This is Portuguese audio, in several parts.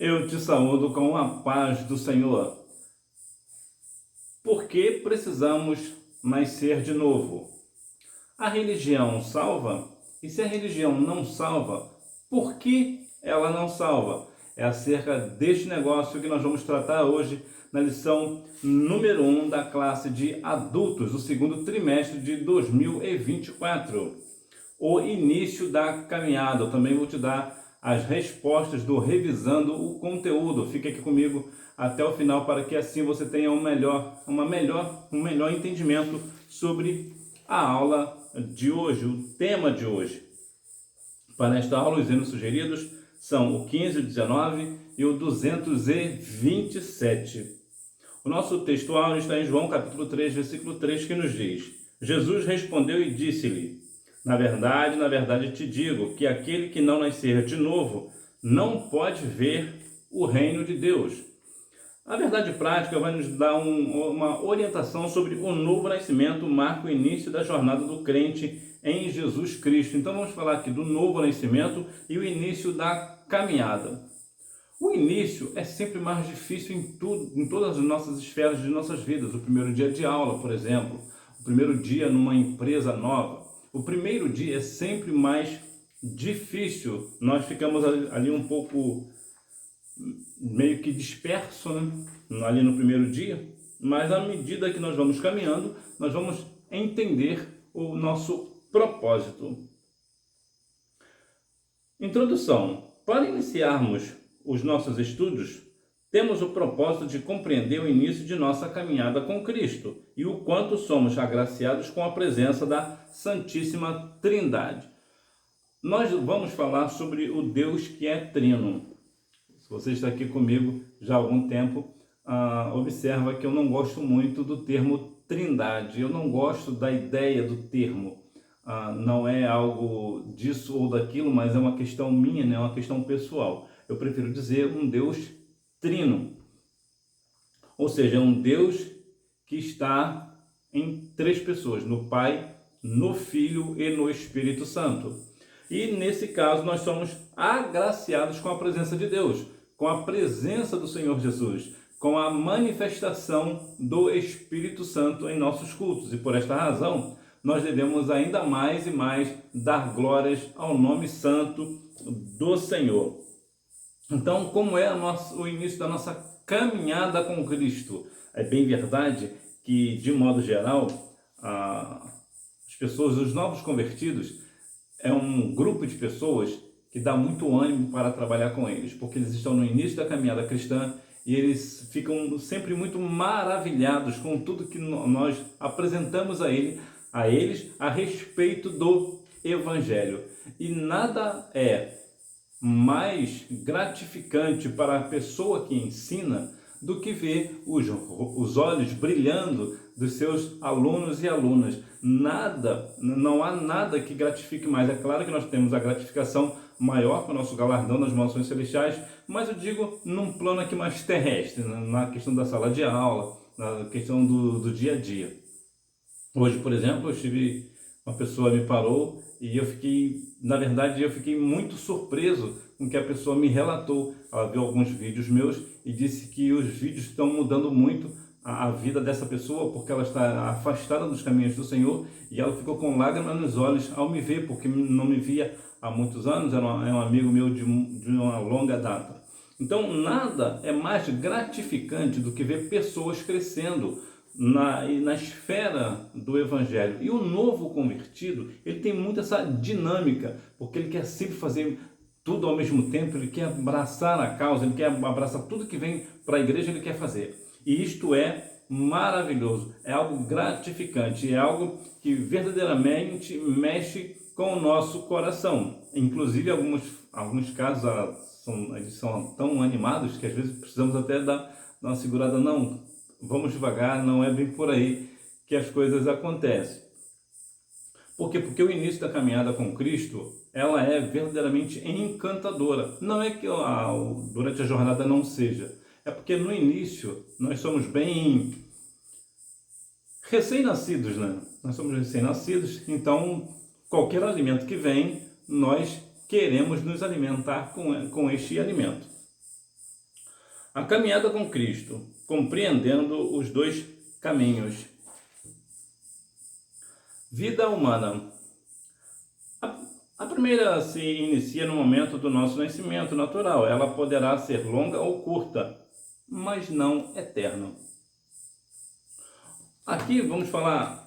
Eu te saúdo com a paz do Senhor. Por que precisamos nascer de novo? A religião salva? E se a religião não salva, por que ela não salva? É acerca deste negócio que nós vamos tratar hoje na lição número 1 da classe de adultos, do segundo trimestre de 2024. O início da caminhada. Eu também vou te dar as respostas do Revisando o Conteúdo. Fique aqui comigo até o final para que assim você tenha um melhor entendimento sobre a aula de hoje, o tema de hoje. Para esta aula, os hinos sugeridos são o 15, o 19 e o 227. O nosso textual está em João capítulo 3, versículo 3, que nos diz: Jesus respondeu e disse-lhe: na verdade te digo que aquele que não nascer de novo não pode ver o reino de Deus. A verdade prática vai nos dar uma orientação sobre o novo nascimento, marca o início da jornada do crente em Jesus Cristo. Então vamos falar aqui do novo nascimento e o início da caminhada. O início é sempre mais difícil em todas as nossas esferas de nossas vidas. O primeiro dia de aula, por exemplo, o primeiro dia numa empresa nova. O primeiro dia é sempre mais difícil. Nós ficamos ali um pouco meio que disperso, né? Ali no primeiro dia, mas à medida que nós vamos caminhando, nós vamos entender o nosso propósito. Introdução. Para iniciarmos os nossos estudos, temos o propósito de compreender o início de nossa caminhada com Cristo e o quanto somos agraciados com a presença da Santíssima Trindade. Nós vamos falar sobre o Deus que é trino. Se você está aqui comigo já há algum tempo, observa que eu não gosto muito do termo trindade. Eu não gosto da ideia do termo. Não é algo disso ou daquilo, mas é uma questão minha, né? É uma questão pessoal. Eu prefiro dizer um Deus trino. Ou seja, é um Deus que está em três pessoas, no Pai, no Filho e no Espírito Santo. E nesse caso nós somos agraciados com a presença de Deus, com a presença do Senhor Jesus, com a manifestação do Espírito Santo em nossos cultos. E por esta razão, nós devemos ainda mais e mais dar glórias ao nome santo do Senhor. Então, como é o início da nossa caminhada com Cristo? É bem verdade que, de modo geral, as pessoas, os novos convertidos, é um grupo de pessoas que dá muito ânimo para trabalhar com eles, porque eles estão no início da caminhada cristã e eles ficam sempre muito maravilhados com tudo que nós apresentamos a eles a respeito do Evangelho. E nada é mais gratificante para a pessoa que ensina do que ver os olhos brilhando dos seus alunos e alunas. Não há nada que gratifique mais. É claro que nós temos a gratificação maior com o nosso galardão nas mansões celestiais, mas eu digo num plano aqui mais terrestre, na questão da sala de aula, na questão do dia a dia. Hoje, por exemplo, uma pessoa me parou e eu fiquei muito surpreso com o que a pessoa me relatou. Ela viu alguns vídeos meus e disse que os vídeos estão mudando muito a vida dessa pessoa, porque ela está afastada dos caminhos do Senhor e ela ficou com lágrimas nos olhos ao me ver, porque não me via há muitos anos, é um amigo meu de uma longa data. Então, nada é mais gratificante do que ver pessoas crescendo na esfera do Evangelho. E o novo convertido, ele tem muito essa dinâmica, porque ele quer sempre fazer tudo ao mesmo tempo, ele quer abraçar a causa, ele quer abraçar tudo que vem para a igreja, ele quer fazer. E isto é maravilhoso, é algo gratificante, é algo que verdadeiramente mexe com o nosso coração. Inclusive, alguns casos eles são tão animados que às vezes precisamos até dar uma segurada. Não, vamos devagar, não é bem por aí que as coisas acontecem. Por quê? Porque o início da caminhada com Cristo, ela é verdadeiramente encantadora. Não é que durante a jornada não seja, é porque no início nós somos bem recém-nascidos, né? Nós somos recém-nascidos, então qualquer alimento que vem, nós queremos nos alimentar com este alimento. A caminhada com Cristo, compreendendo os dois caminhos. Vida humana. A primeira se inicia no momento do nosso nascimento natural. Ela poderá ser longa ou curta, mas não eterna. Aqui vamos falar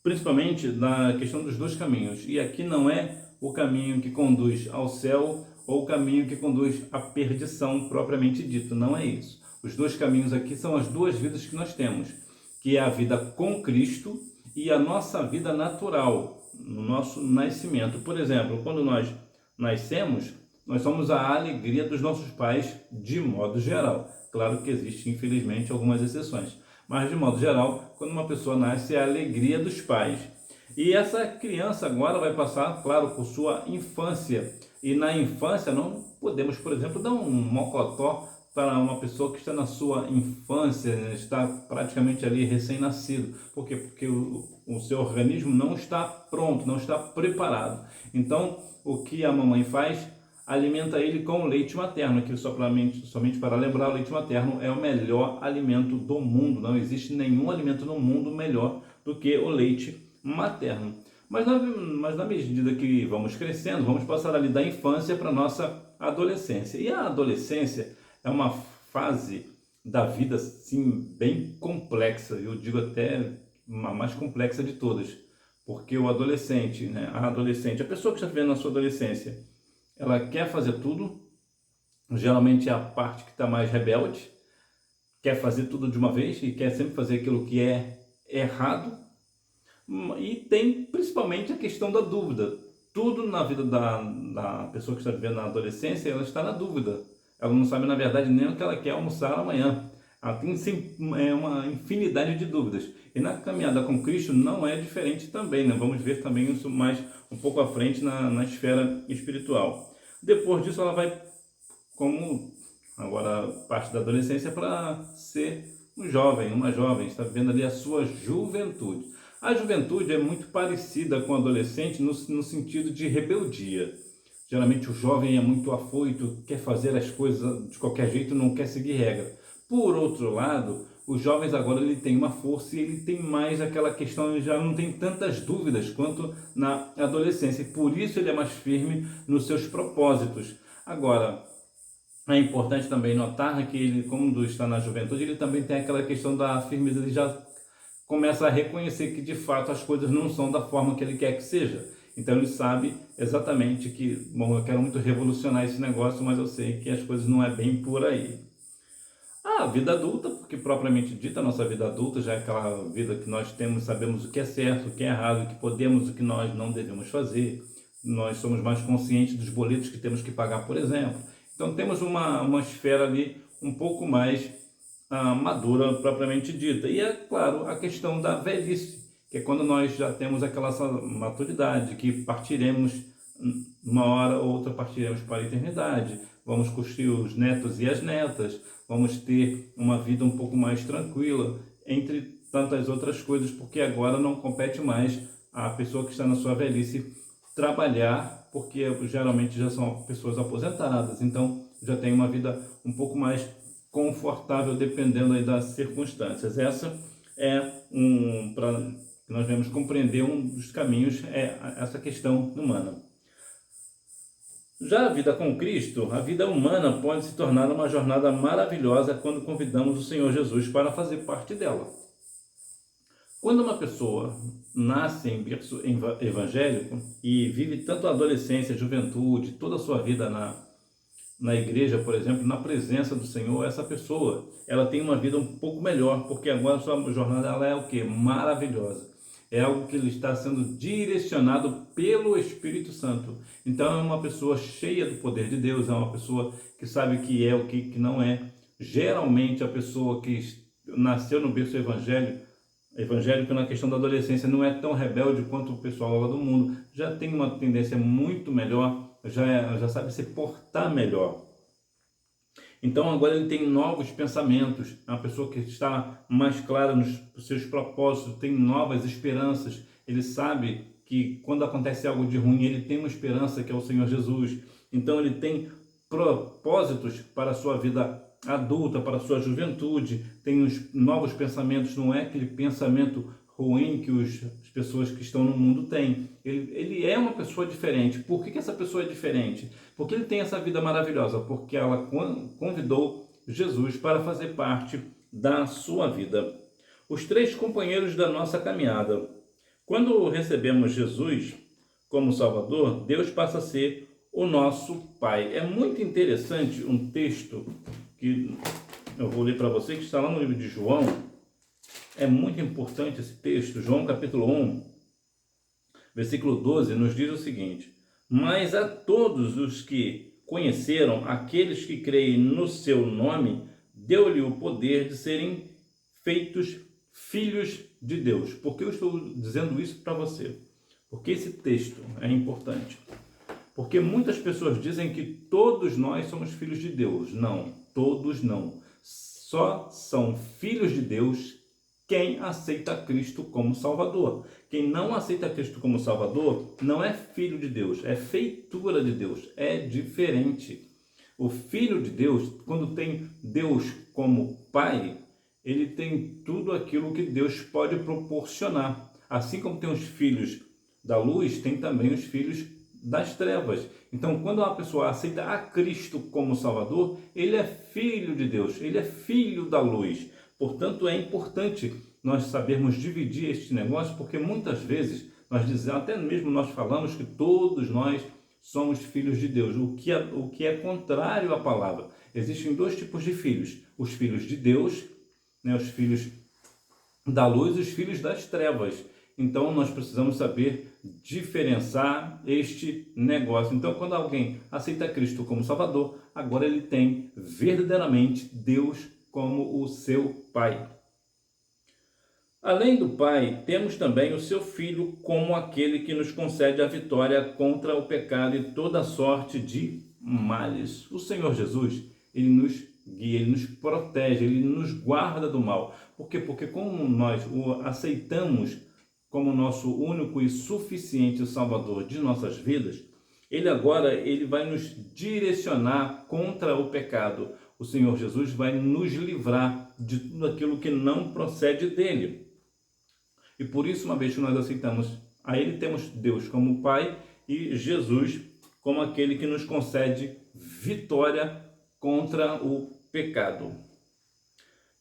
principalmente da questão dos dois caminhos. E aqui não é o caminho que conduz ao céu ou o caminho que conduz à perdição propriamente dito. Não é isso. Os dois caminhos aqui são as duas vidas que nós temos, que é a vida com Cristo e a nossa vida natural, no nosso nascimento. Por exemplo, quando nós nascemos, nós somos a alegria dos nossos pais de modo geral. Claro que existem, infelizmente, algumas exceções. Mas, de modo geral, quando uma pessoa nasce, é a alegria dos pais. E essa criança agora vai passar, claro, por sua infância. E na infância não podemos, por exemplo, dar um mocotó para uma pessoa que está na sua infância, está praticamente ali recém-nascido. Por quê? Porque o seu organismo não está pronto, não está preparado. Então, o que a mamãe faz? Alimenta ele com o leite materno, que somente para lembrar, o leite materno é o melhor alimento do mundo. Não existe nenhum alimento no mundo melhor do que o leite materno. Mas na medida que vamos crescendo, vamos passar ali da infância para a nossa adolescência. E a adolescência é uma fase da vida, assim, bem complexa. Eu digo até a mais complexa de todas. Porque o adolescente, né, a pessoa que está vivendo na sua adolescência, ela quer fazer tudo, geralmente é a parte que está mais rebelde, quer fazer tudo de uma vez e quer sempre fazer aquilo que é errado. E tem principalmente a questão da dúvida. Tudo na vida da pessoa que está vivendo na adolescência, ela está na dúvida. Ela não sabe, na verdade, nem o que ela quer almoçar amanhã. Ela tem uma infinidade de dúvidas. E na caminhada com Cristo não é diferente também, né? Vamos ver também isso mais um pouco à frente na esfera espiritual. Depois disso ela vai, como agora parte da adolescência, para ser uma jovem, está vivendo ali a sua juventude. A juventude é muito parecida com o adolescente no sentido de rebeldia. Geralmente o jovem é muito afoito, quer fazer as coisas de qualquer jeito, não quer seguir regra. Por outro lado, os jovens agora ele tem uma força e ele tem mais aquela questão, ele já não tem tantas dúvidas quanto na adolescência. E por isso ele é mais firme nos seus propósitos. Agora, é importante também notar que ele, como está na juventude, ele também tem aquela questão da firmeza, ele já começa a reconhecer que de fato as coisas não são da forma que ele quer que seja. Então ele sabe exatamente que, bom, eu quero muito revolucionar esse negócio, mas eu sei que as coisas não é bem por aí. A vida adulta, porque propriamente dita, a nossa vida adulta já é aquela vida que nós temos, sabemos o que é certo, o que é errado, o que podemos, o que nós não devemos fazer. Nós somos mais conscientes dos boletos que temos que pagar, por exemplo. Então temos uma esfera ali um pouco mais madura propriamente dita. E é claro a questão da velhice, que é quando nós já temos aquela maturidade, que partiremos uma hora ou outra, partiremos para a eternidade, vamos construir os netos e as netas, vamos ter uma vida um pouco mais tranquila, entre tantas outras coisas, porque agora não compete mais a pessoa que está na sua velhice trabalhar, porque geralmente já são pessoas aposentadas, então já tem uma vida um pouco mais confortável dependendo aí das circunstâncias. Essa é para que nós devemos compreender um dos caminhos, é essa questão humana. Já a vida com Cristo, a vida humana pode se tornar uma jornada maravilhosa quando convidamos o Senhor Jesus para fazer parte dela. Quando uma pessoa nasce em berço evangélico e vive tanto a adolescência, a juventude, toda a sua vida na igreja, por exemplo, na presença do Senhor, essa pessoa, ela tem uma vida um pouco melhor, porque agora a sua jornada ela é o quê? Maravilhosa. É algo que ele está sendo direcionado pelo Espírito Santo. Então é uma pessoa cheia do poder de Deus, é uma pessoa que sabe o que é, o que não é. Geralmente a pessoa que nasceu no berço evangélico na questão da adolescência não é tão rebelde quanto o pessoal lá do mundo, já tem uma tendência muito melhor, já sabe se portar melhor. Então agora ele tem novos pensamentos, é uma pessoa que está mais clara nos seus propósitos, tem novas esperanças, ele sabe que quando acontece algo de ruim, ele tem uma esperança que é o Senhor Jesus. Então ele tem propósitos para a sua vida adulta, para a sua juventude, tem os novos pensamentos, não é aquele pensamento ruim que as pessoas que estão no mundo têm. Ele é uma pessoa diferente. Por que essa pessoa é diferente? Porque ele tem essa vida maravilhosa, porque ela convidou Jesus para fazer parte da sua vida. Os três companheiros da nossa caminhada. Quando recebemos Jesus como Salvador, Deus passa a ser o nosso Pai. É muito interessante um texto que eu vou ler para você, que está lá no livro de João. É muito importante esse texto. João capítulo 1, versículo 12, nos diz o seguinte: mas a todos os que conheceram, aqueles que creem no seu nome, deu-lhe o poder de serem feitos filhos de Deus. Por que eu estou dizendo isso para você? Porque esse texto é importante. Porque muitas pessoas dizem que todos nós somos filhos de Deus. Não, todos não. Só são filhos de Deus quem aceita Cristo como Salvador. Quem não aceita Cristo como Salvador não é filho de Deus, é feitura de Deus, é diferente. O filho de Deus, quando tem Deus como Pai, ele tem tudo aquilo que Deus pode proporcionar. Assim como tem os filhos da luz, tem também os filhos das trevas. Então, quando uma pessoa aceita a Cristo como Salvador, ele é filho de Deus, ele é filho da luz. Portanto, é importante nós sabermos dividir este negócio, porque muitas vezes nós dizemos, até mesmo nós falamos que todos nós somos filhos de Deus, o que é contrário à palavra. Existem dois tipos de filhos: os filhos de Deus, né, os filhos da luz e os filhos das trevas. Então, nós precisamos saber diferenciar este negócio. Então, quando alguém aceita Cristo como Salvador, agora ele tem verdadeiramente Deus como o seu Pai. Além do Pai, temos também o seu Filho como aquele que nos concede a vitória contra o pecado e toda sorte de males. O Senhor Jesus, ele nos guia, ele nos protege, ele nos guarda do mal. Por quê? Porque como nós o aceitamos como nosso único e suficiente Salvador de nossas vidas, ele vai nos direcionar contra o pecado. O Senhor Jesus vai nos livrar de tudo aquilo que não procede dele. E por isso, uma vez que nós aceitamos a ele, temos Deus como Pai e Jesus como aquele que nos concede vitória contra o pecado.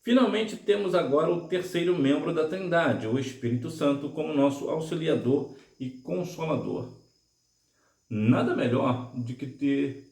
Finalmente, temos agora o terceiro membro da Trindade, o Espírito Santo, como nosso auxiliador e consolador. Nada melhor do que ter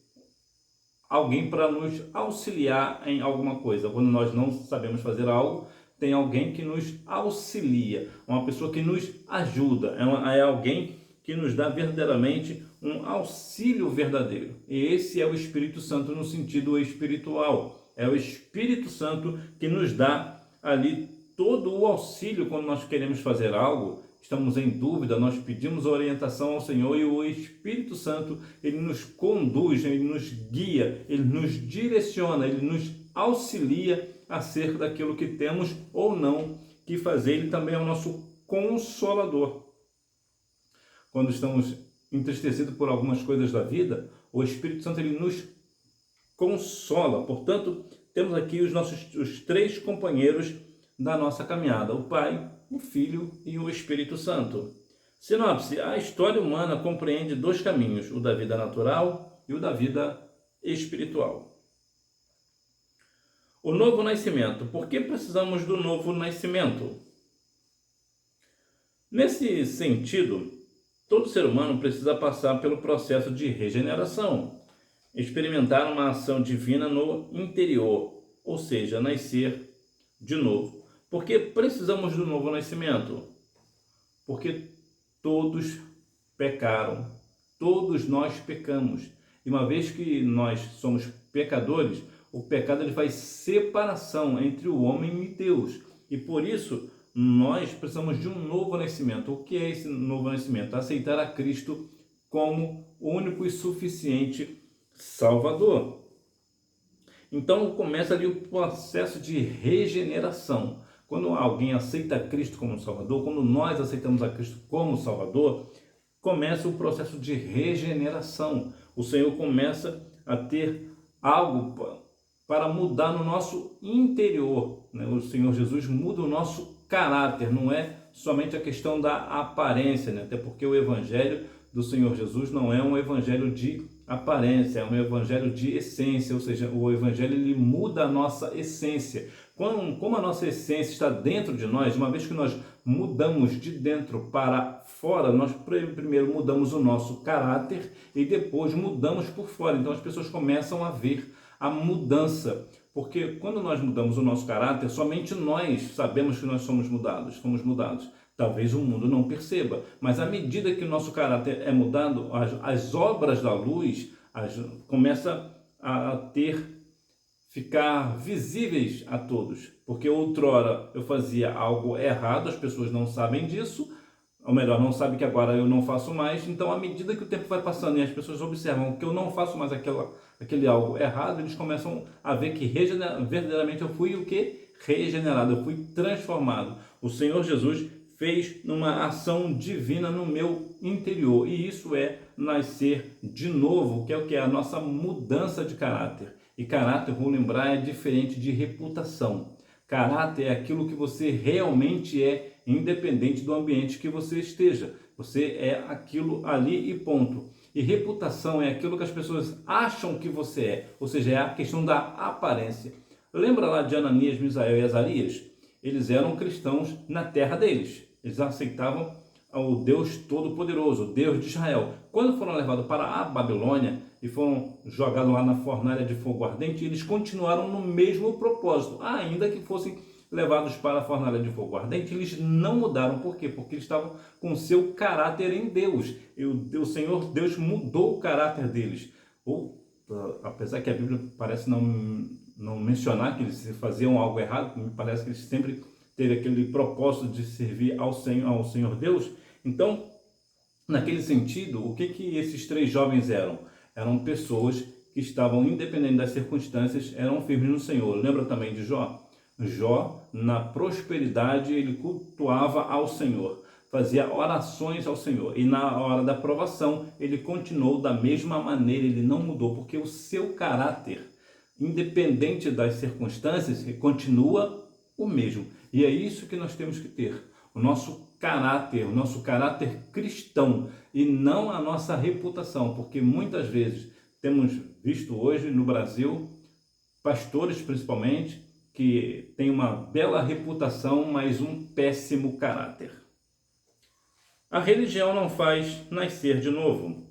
alguém para nos auxiliar em alguma coisa. Quando nós não sabemos fazer algo, tem alguém que nos auxilia, uma pessoa que nos ajuda, é alguém que nos dá verdadeiramente um auxílio verdadeiro. E esse é o Espírito Santo no sentido espiritual. É o Espírito Santo que nos dá ali todo o auxílio quando nós queremos fazer algo, estamos em dúvida, nós pedimos orientação ao Senhor e o Espírito Santo, ele nos conduz, ele nos guia, ele nos direciona, ele nos auxilia acerca daquilo que temos ou não que fazer. Ele também é o nosso consolador. Quando estamos entristecidos por algumas coisas da vida, o Espírito Santo ele nos consola. Portanto, temos aqui os três companheiros da nossa caminhada: o Pai, o Filho e o Espírito Santo. Sinopse: a história humana compreende dois caminhos, o da vida natural e o da vida espiritual. O novo nascimento. Por que precisamos do novo nascimento? Nesse sentido, todo ser humano precisa passar pelo processo de regeneração, experimentar uma ação divina no interior, ou seja, nascer de novo. Por que precisamos do novo nascimento? Porque todos pecaram, todos nós pecamos. E uma vez que nós somos pecadores, o pecado ele faz separação entre o homem e Deus. E por isso, nós precisamos de um novo nascimento. O que é esse novo nascimento? Aceitar a Cristo como único e suficiente Salvador. Então começa ali o processo de regeneração. Quando alguém aceita Cristo como Salvador, quando nós aceitamos a Cristo como Salvador, começa o processo de regeneração. O Senhor começa a ter algo para mudar no nosso interior, né? O Senhor Jesus muda o nosso caráter, não é somente a questão da aparência, né? Até porque o evangelho do Senhor Jesus não é um evangelho de aparência, é um evangelho de essência, ou seja, o evangelho ele muda a nossa essência. Como a nossa essência está dentro de nós, uma vez que nós mudamos de dentro para fora, nós primeiro mudamos o nosso caráter e depois mudamos por fora. Então as pessoas começam a ver a mudança, porque quando nós mudamos o nosso caráter, somente nós sabemos que nós somos mudados. Talvez o mundo não perceba, mas à medida que o nosso caráter é mudado, as obras da luz começam a ficar visíveis a todos, porque outrora eu fazia algo errado, as pessoas não sabem disso, ou melhor, não sabem que agora eu não faço mais. Então, à medida que o tempo vai passando e as pessoas observam que eu não faço mais aquele algo errado, eles começam a ver que verdadeiramente eu fui o que? Regenerado, eu fui transformado. O Senhor Jesus fez numa ação divina no meu interior, e isso é nascer de novo, que é o que é a nossa mudança de caráter. E caráter, vou lembrar, é diferente de reputação. Caráter é aquilo que você realmente é, independente do ambiente que você esteja. Você é aquilo ali e ponto. E reputação é aquilo que as pessoas acham que você é, ou seja, é a questão da aparência. Lembra lá de Ananias, Misael e Azarias? Eles eram cristãos na terra deles. Eles aceitavam o Deus Todo-Poderoso, o Deus de Israel. Quando foram levados para a Babilônia e foram jogados lá na fornalha de fogo ardente, eles continuaram no mesmo propósito, ainda que fossem levados para a fornalha de fogo ardente, eles não mudaram. Por quê? Porque eles estavam com o seu caráter em Deus. E o Senhor Deus mudou o caráter deles. Apesar que a Bíblia parece não mencionar que eles faziam algo errado, me parece que eles sempre teve aquele propósito de servir ao Senhor Deus. Então, naquele sentido, o que esses três jovens eram? Eram pessoas que estavam, independente das circunstâncias, eram firmes no Senhor. Lembra também de Jó? Jó, na prosperidade, ele cultuava ao Senhor, fazia orações ao Senhor, e na hora da provação, ele continuou da mesma maneira, ele não mudou, porque o seu caráter, independente das circunstâncias, continua o mesmo. E é isso que nós temos que ter, o nosso caráter cristão, e não a nossa reputação, porque muitas vezes temos visto hoje no Brasil, pastores principalmente, que têm uma bela reputação, mas um péssimo caráter. A religião não faz nascer de novo.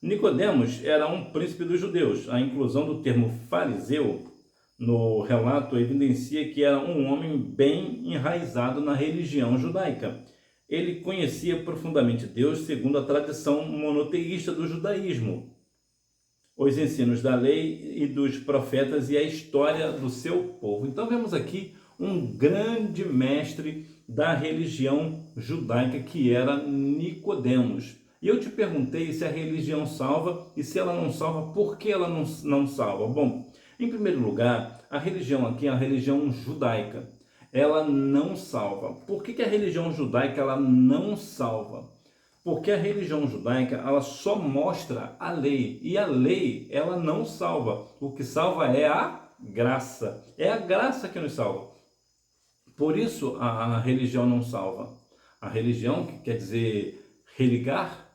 Nicodemos era um príncipe dos judeus. A inclusão do termo fariseu no relato evidencia que era um homem bem enraizado na religião judaica. Ele conhecia profundamente Deus segundo a tradição monoteísta do judaísmo, os ensinos da lei e dos profetas e a história do seu povo. Então vemos aqui um grande mestre da religião judaica, que era Nicodemos. E eu te perguntei se a religião salva, e se ela não salva, por que ela não salva? Bom, em primeiro lugar, a religião aqui é a religião judaica. Ela não salva. Por que a religião judaica ela não salva? Porque a religião judaica ela só mostra a lei, e a lei ela não salva. O que salva é a graça. É a graça que nos salva. Por isso a religião não salva. A religião, que quer dizer religar,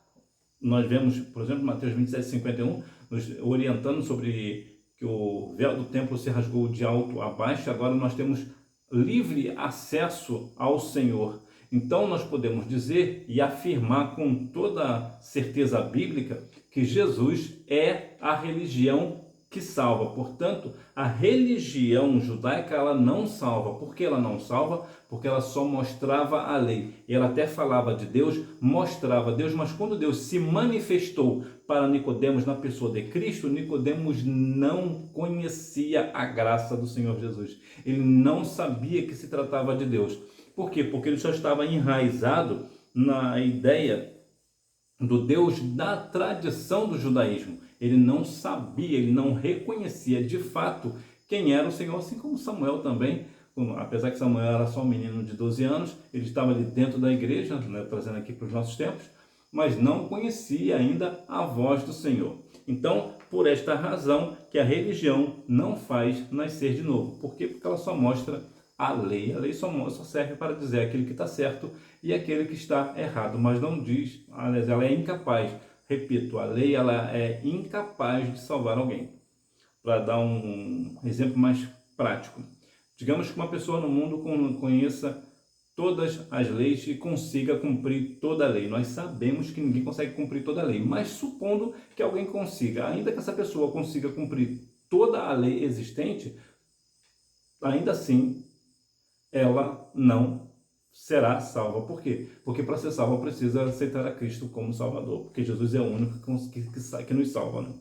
nós vemos, por exemplo, Mateus 27:51, nos orientando sobre que o véu do templo se rasgou de alto a baixo. Agora nós temos livre acesso ao Senhor. Então nós podemos dizer e afirmar com toda certeza bíblica que Jesus é a religião que salva. Portanto, a religião judaica ela não salva. Por que ela não salva? Porque ela só mostrava a lei. E ela até falava de Deus, mostrava Deus, mas quando Deus se manifestou para Nicodemos na pessoa de Cristo, Nicodemos não conhecia a graça do Senhor Jesus. Ele não sabia que se tratava de Deus. Por quê? Porque ele só estava enraizado na ideia do Deus da tradição do judaísmo. Ele não sabia, ele não reconhecia de fato quem era o Senhor, assim como Samuel também. Apesar que Samuel era só um menino de 12 anos, ele estava ali dentro da igreja, né, trazendo aqui para os nossos tempos, mas não conhecia ainda a voz do Senhor. Então, por esta razão que a religião não faz nascer de novo. Por quê? Porque ela só mostra a lei. A lei só serve para dizer aquele que está certo e aquele que está errado, mas não diz, aliás, ela é incapaz. Repito, a lei ela é incapaz de salvar alguém. Para dar um exemplo mais prático. Digamos que uma pessoa no mundo conheça todas as leis e consiga cumprir toda a lei. Nós sabemos que ninguém consegue cumprir toda a lei, mas supondo que alguém consiga, ainda que essa pessoa consiga cumprir toda a lei existente, ainda assim ela não será salva. Por quê? Porque para ser salva precisa aceitar a Cristo como Salvador, porque Jesus é o único que nos salva, né?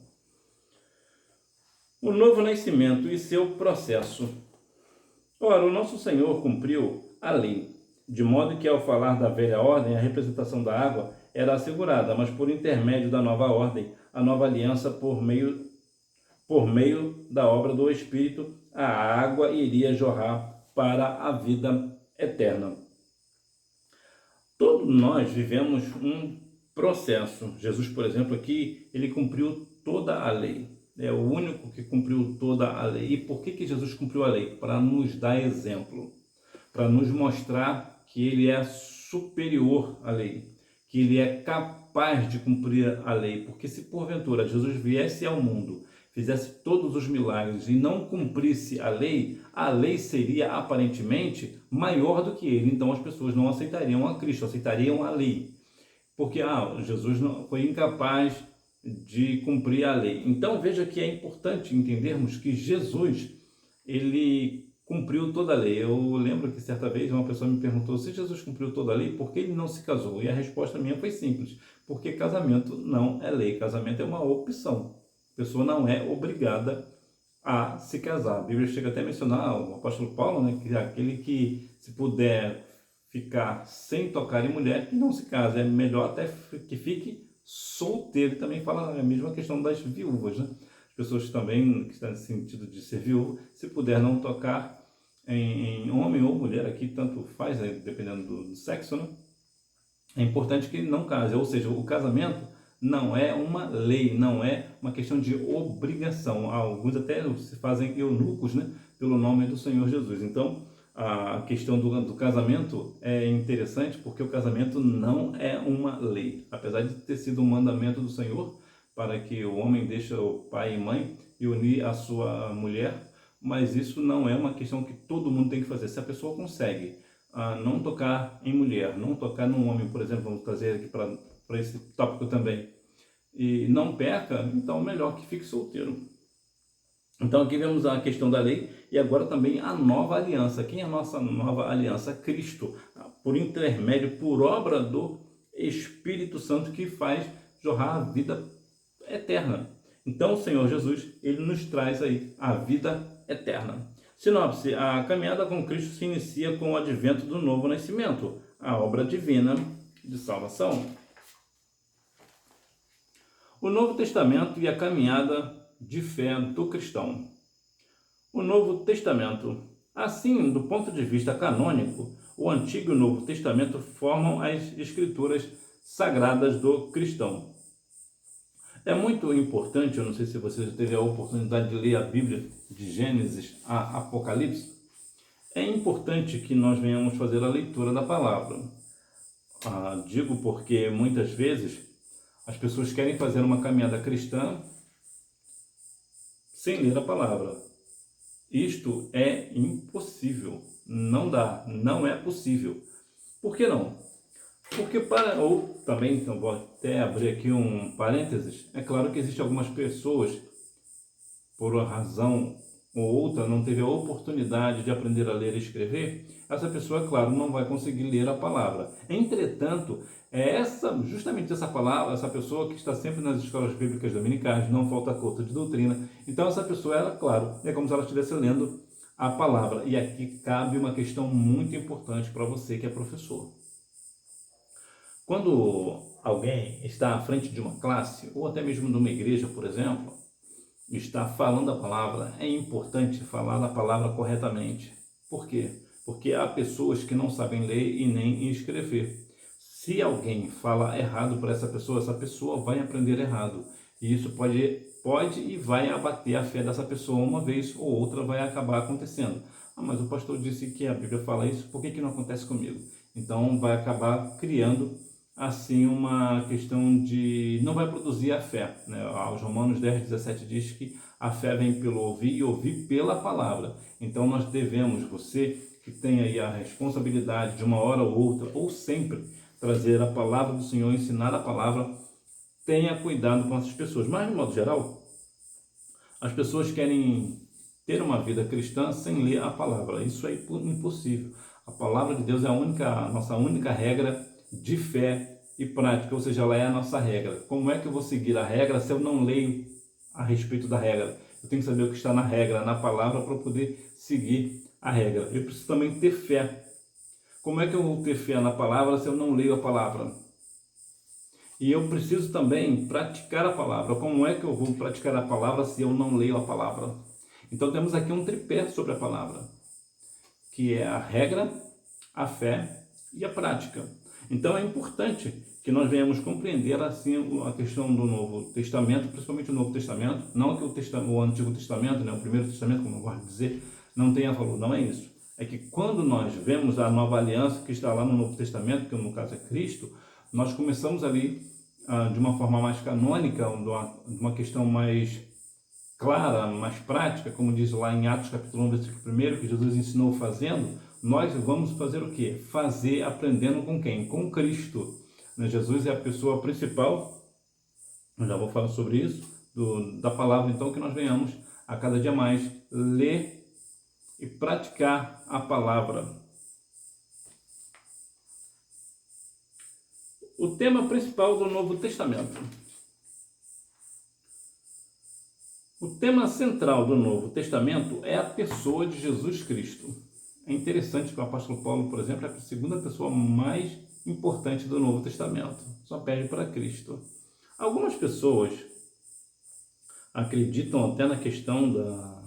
O novo nascimento e seu processo. Ora, o nosso Senhor cumpriu a lei, de modo que ao falar da velha ordem, a representação da água era assegurada, mas por intermédio da nova ordem, a nova aliança por meio da obra do Espírito, a água iria jorrar para a vida eterna. Todos nós vivemos um processo. Jesus, por exemplo, aqui, ele cumpriu toda a lei. É o único que cumpriu toda a lei. E por que Jesus cumpriu a lei? Para nos dar exemplo, para nos mostrar que ele é superior à lei, que ele é capaz de cumprir a lei. Porque se porventura Jesus viesse ao mundo, fizesse todos os milagres e não cumprisse a lei seria aparentemente maior do que ele. Então as pessoas não aceitariam a Cristo, aceitariam a lei. Porque Jesus não foi incapaz de cumprir a lei. Então veja que é importante entendermos que Jesus, ele cumpriu toda a lei. Eu lembro que certa vez uma pessoa me perguntou: se Jesus cumpriu toda a lei, por que ele não se casou? E a resposta minha foi simples: porque casamento não é lei, casamento é uma opção. A pessoa não é obrigada a se casar. A Bíblia chega até a mencionar, o apóstolo Paulo, né, que aquele que se puder ficar sem tocar em mulher, que não se case, é melhor até que fique solteiro. E também fala a mesma questão das viúvas, né? As pessoas também que estão nesse sentido de ser viúvo, se puder não tocar em homem ou mulher, aqui tanto faz, né, dependendo do sexo, né? É importante que não case, ou seja, o casamento não é uma lei, não é uma questão de obrigação. Alguns até se fazem eunucos, né, pelo nome do Senhor Jesus. Então, a questão do casamento é interessante porque o casamento não é uma lei. Apesar de ter sido um mandamento do Senhor para que o homem deixe o pai e mãe e unir a sua mulher, mas isso não é uma questão que todo mundo tem que fazer. Se a pessoa consegue não tocar em mulher, não tocar num homem, por exemplo, vamos trazer aqui para esse tópico também, e não peca, então melhor que fique solteiro. Então aqui vemos a questão da lei e agora também a nova aliança. Quem é a nossa nova aliança? Cristo, por intermédio, por obra do Espírito Santo que faz jorrar a vida eterna. Então o Senhor Jesus, ele nos traz aí a vida eterna. Sinopse: a caminhada com Cristo se inicia com o advento do novo nascimento, a obra divina de salvação. O Novo Testamento e a caminhada de fé do cristão. O Novo Testamento. Assim, do ponto de vista canônico, o Antigo e o Novo Testamento formam as escrituras sagradas do cristão. É muito importante, eu não sei se você já teve a oportunidade de ler a Bíblia de Gênesis a Apocalipse, é importante que nós venhamos fazer a leitura da palavra. Digo porque muitas vezes as pessoas querem fazer uma caminhada cristã sem ler a palavra. Isto é impossível, não dá, não é possível. Por que não? Porque ou também, então vou até abrir aqui um parênteses, é claro que existem algumas pessoas, por uma razão ou outra, não teve a oportunidade de aprender a ler e escrever, essa pessoa, é claro, não vai conseguir ler a palavra. Entretanto, é justamente essa palavra, essa pessoa que está sempre nas escolas bíblicas dominicais, não falta culto de doutrina, então essa pessoa, ela, claro, é como se ela estivesse lendo a palavra. E aqui cabe uma questão muito importante para você que é professor. Quando alguém está à frente de uma classe, ou até mesmo de uma igreja, por exemplo, está falando a palavra, é importante falar a palavra corretamente. Por quê? Porque há pessoas que não sabem ler e nem escrever. Se alguém fala errado para essa pessoa vai aprender errado. E isso pode pode e vai abater a fé dessa pessoa uma vez ou outra, vai acabar acontecendo. Ah, mas o pastor disse que a Bíblia fala isso, por que não acontece comigo? Então vai acabar criando assim uma questão de não vai produzir a fé, né? Os Romanos 10:17 diz que a fé vem pelo ouvir e ouvir pela palavra. Então nós devemos, você que tem aí a responsabilidade de uma hora ou outra, ou sempre, trazer a palavra do Senhor, ensinar a palavra, tenha cuidado com essas pessoas. Mas, de modo geral, as pessoas querem ter uma vida cristã sem ler a palavra. Isso é impossível. A palavra de Deus é a nossa única regra de fé e prática, ou seja, ela é a nossa regra. Como é que eu vou seguir a regra se eu não leio a respeito da regra? Eu tenho que saber o que está na regra, na palavra, para poder seguir a regra. Eu preciso também ter fé. Como é que eu vou ter fé na palavra se eu não leio a palavra? E eu preciso também praticar a palavra. Como é que eu vou praticar a palavra se eu não leio a palavra? Então temos aqui um tripé sobre a palavra, que é a regra, a fé e a prática. Então é importante que nós venhamos compreender assim a questão do Novo Testamento, principalmente o Novo Testamento, não que o Antigo Testamento, né, o Primeiro Testamento, como eu gosto de dizer, não tenha valor, não é isso. É que quando nós vemos a nova aliança que está lá no Novo Testamento, que no caso é Cristo, nós começamos ali de uma forma mais canônica, de uma questão mais clara, mais prática, como diz lá em Atos capítulo 1, versículo 1, que Jesus ensinou fazendo, nós vamos fazer o quê? Fazer aprendendo com quem? Com Cristo. Jesus é a pessoa principal, eu já vou falar sobre isso, da palavra, então, que nós venhamos a cada dia mais ler e praticar a palavra. O tema principal do Novo Testamento. O tema central do Novo Testamento é a pessoa de Jesus Cristo. É interessante que o apóstolo Paulo, por exemplo, é a segunda pessoa mais importante do Novo Testamento. Só perde para Cristo. Algumas pessoas acreditam até na questão da...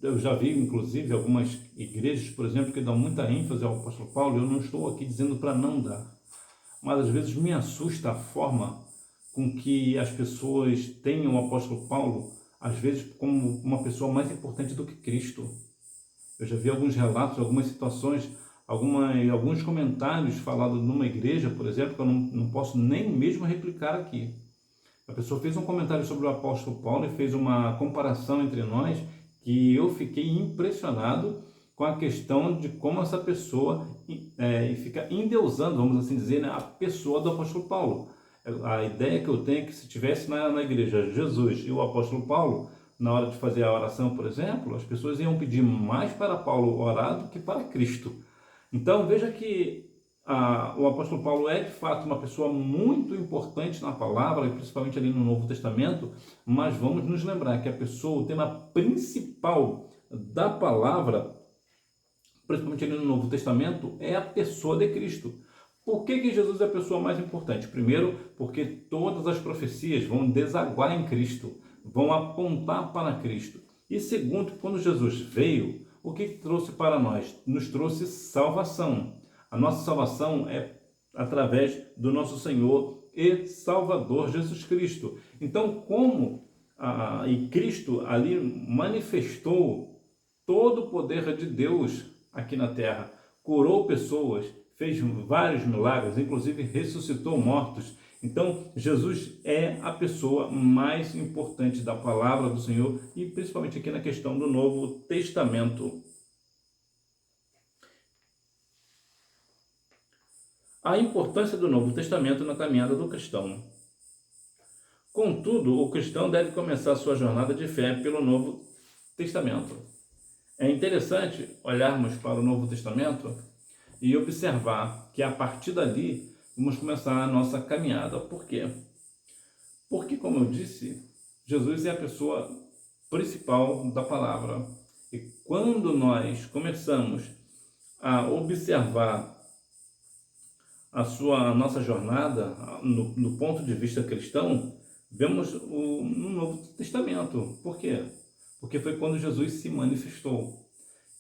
Eu já vi, inclusive, algumas igrejas, por exemplo, que dão muita ênfase ao apóstolo Paulo. Eu não estou aqui dizendo para não dar. Mas às vezes me assusta a forma com que as pessoas têm o apóstolo Paulo, às vezes, como uma pessoa mais importante do que Cristo. Eu já vi alguns relatos, algumas situações, alguns comentários falados numa igreja, por exemplo, que eu não posso nem mesmo replicar aqui. A pessoa fez um comentário sobre o apóstolo Paulo e fez uma comparação entre nós que eu fiquei impressionado com a questão de como essa pessoa fica endeusando, vamos assim dizer, né, a pessoa do apóstolo Paulo. A ideia que eu tenho é que se tivesse na igreja Jesus e o apóstolo Paulo, na hora de fazer a oração, por exemplo, as pessoas iam pedir mais para Paulo orar do que para Cristo. Então veja que o apóstolo Paulo é de fato uma pessoa muito importante na palavra, e principalmente ali no Novo Testamento, mas vamos nos lembrar que o tema principal da palavra, principalmente ali no Novo Testamento, é a pessoa de Cristo. Por que Jesus é a pessoa mais importante? Primeiro, porque todas as profecias vão desaguar em Cristo, vão apontar para Cristo. E segundo, quando Jesus veio, o que trouxe para nós? Nos trouxe salvação. A nossa salvação é através do nosso Senhor e Salvador Jesus Cristo. Então, e Cristo ali manifestou todo o poder de Deus aqui na terra, curou pessoas, fez vários milagres, inclusive ressuscitou mortos. Então, Jesus é a pessoa mais importante da palavra do Senhor e principalmente aqui na questão do Novo Testamento. A importância do Novo Testamento na caminhada do cristão. Contudo, o cristão deve começar sua jornada de fé pelo Novo Testamento. É interessante olharmos para o Novo Testamento e observar que a partir dali vamos começar a nossa caminhada. Por quê? Porque, como eu disse, Jesus é a pessoa principal da palavra. E quando nós começamos a observar a nossa jornada no ponto de vista cristão, vemos no Novo Testamento. Por quê? Porque foi quando Jesus se manifestou.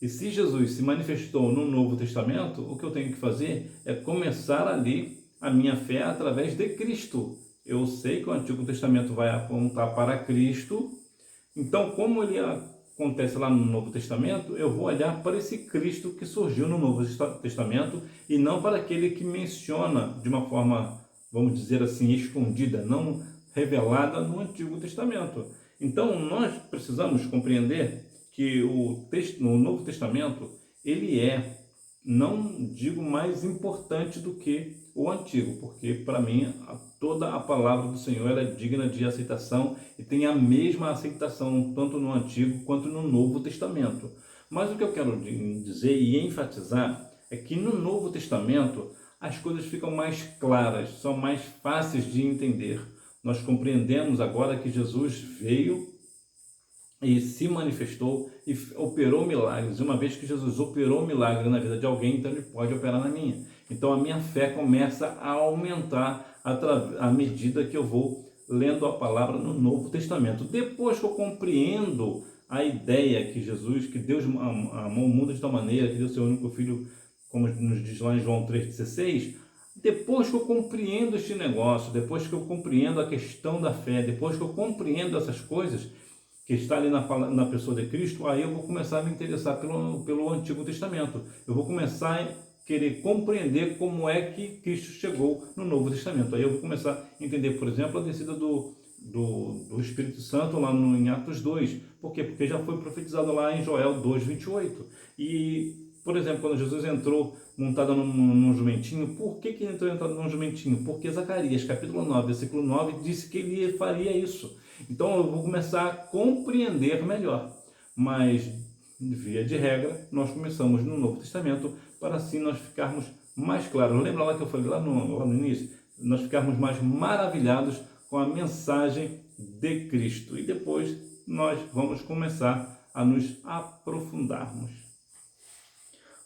E se Jesus se manifestou no Novo Testamento, o que eu tenho que fazer é começar ali a minha fé através de Cristo. eu sei que o Antigo Testamento vai apontar para Cristo, então como ele acontece lá no Novo Testamento, eu vou olhar para esse Cristo que surgiu no Novo Testamento e não para aquele que menciona de uma forma, vamos dizer assim, escondida, não revelada no Antigo Testamento. Então nós precisamos compreender que no Novo Testamento ele é, não digo mais importante do que o Antigo, porque para mim toda a palavra do Senhor ela é digna de aceitação e tem a mesma aceitação tanto no Antigo quanto no Novo Testamento. Mas o que eu quero dizer e enfatizar é que no Novo Testamento as coisas ficam mais claras, são mais fáceis de entender. Nós compreendemos agora que Jesus veio e se manifestou e operou milagres. Uma vez que Jesus operou milagre na vida de alguém, então ele pode operar na minha. Então a minha fé começa a aumentar à medida que eu vou lendo a palavra no Novo Testamento. Depois que eu compreendo a ideia que Deus amou o mundo de tal maneira, que deu seu único filho, como nos diz lá em João 3,16, depois que eu compreendo este negócio, depois que eu compreendo a questão da fé, depois que eu compreendo essas coisas que está ali na pessoa de Cristo, aí eu vou começar a me interessar pelo Antigo Testamento. Eu vou começar a querer compreender como é que Cristo chegou no Novo Testamento. Aí eu vou começar a entender, por exemplo, a descida do Espírito Santo lá em Atos 2. Por quê? Porque já foi profetizado lá em Joel 2,28. E, por exemplo, quando Jesus entrou montado num jumentinho, por que ele entrou montado num jumentinho? Porque Zacarias, capítulo 9, versículo 9, disse que ele faria isso. Então eu vou começar a compreender melhor. Mas, via de regra, nós começamos no Novo Testamento para assim nós ficarmos mais claros. Lembra lá que eu falei lá no início? Nós ficarmos mais maravilhados com a mensagem de Cristo. E depois nós vamos começar a nos aprofundarmos.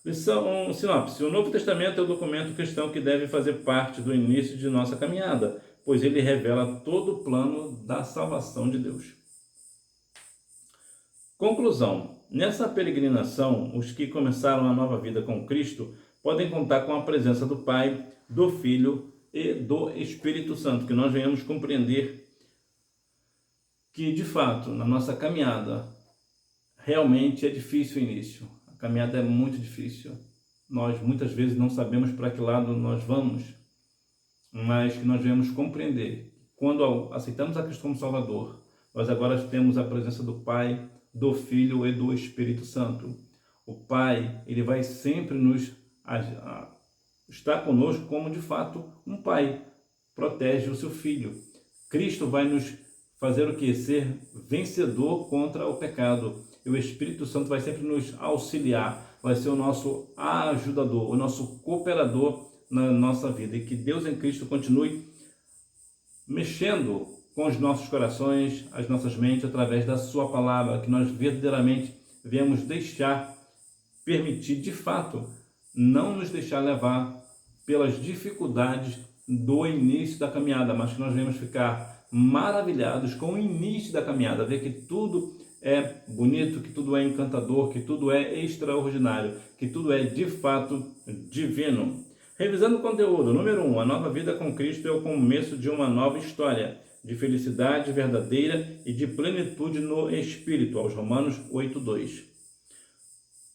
Lição sinopse. O Novo Testamento é o documento cristão que deve fazer parte do início de nossa caminhada, pois ele revela todo o plano da salvação de Deus. Conclusão. Nessa peregrinação, os que começaram a nova vida com Cristo podem contar com a presença do Pai, do Filho e do Espírito Santo, que nós venhamos compreender que, de fato, na nossa caminhada, realmente é difícil o início. A caminhada é muito difícil. Nós, muitas vezes, não sabemos para que lado nós vamos, mas que nós venhamos compreender. Quando aceitamos a Cristo como Salvador, nós agora temos a presença do Pai, do Filho e do Espírito Santo. O Pai, ele vai sempre estar conosco como, de fato, um Pai. Protege o seu Filho. Cristo vai nos fazer o que? Ser vencedor contra o pecado. E o Espírito Santo vai sempre nos auxiliar, vai ser o nosso ajudador, o nosso cooperador na nossa vida. E que Deus em Cristo continue mexendo com os nossos corações, as nossas mentes, através da sua palavra, que nós verdadeiramente venhamos permitir, de fato, não nos deixar levar pelas dificuldades do início da caminhada, mas que nós venhamos ficar maravilhados com o início da caminhada, ver que tudo é bonito, que tudo é encantador, que tudo é extraordinário, que tudo é, de fato, divino. Revisando o conteúdo, número 1, a nova vida com Cristo é o começo de uma nova história, de felicidade verdadeira e de plenitude no Espírito, aos Romanos 8:2.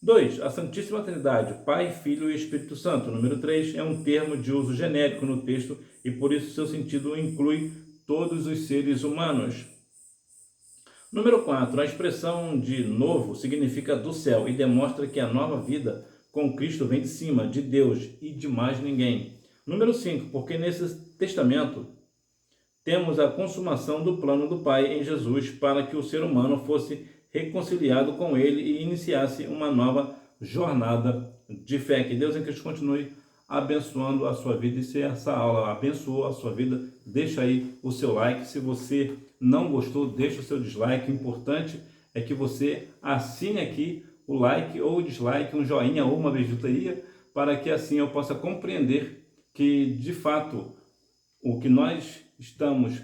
2. A Santíssima Trindade, Pai, Filho e Espírito Santo. Número 3, é um termo de uso genérico no texto e por isso seu sentido inclui todos os seres humanos. Número 4, a expressão de novo significa do céu e demonstra que a nova vida com Cristo vem de cima, de Deus e de mais ninguém. Número 5, porque nesse testamento temos a consumação do plano do Pai em Jesus para que o ser humano fosse reconciliado com Ele e iniciasse uma nova jornada de fé. Que Deus em Cristo continue abençoando a sua vida. E se essa aula abençoou a sua vida, deixa aí o seu like. Se você não gostou, deixa o seu dislike. O importante é que você assine aqui o like ou o dislike, um joinha ou uma bijuteria, para que assim eu possa compreender que, de fato, o que nós estamos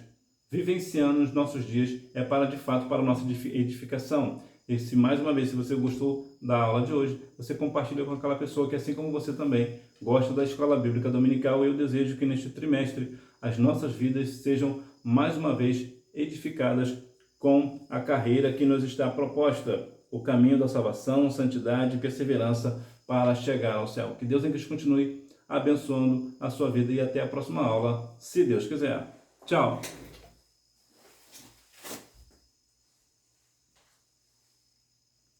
vivenciando nos nossos dias é para, de fato, para a nossa edificação. E se, mais uma vez, se você gostou da aula de hoje, você compartilha com aquela pessoa que, assim como você também, gosta da Escola Bíblica Dominical. Eu desejo que neste trimestre as nossas vidas sejam mais uma vez edificadas com a carreira que nos está proposta, o caminho da salvação, santidade e perseverança para chegar ao céu. Que Deus em Cristo continue abençoando a sua vida e até a próxima aula, se Deus quiser. Tchau!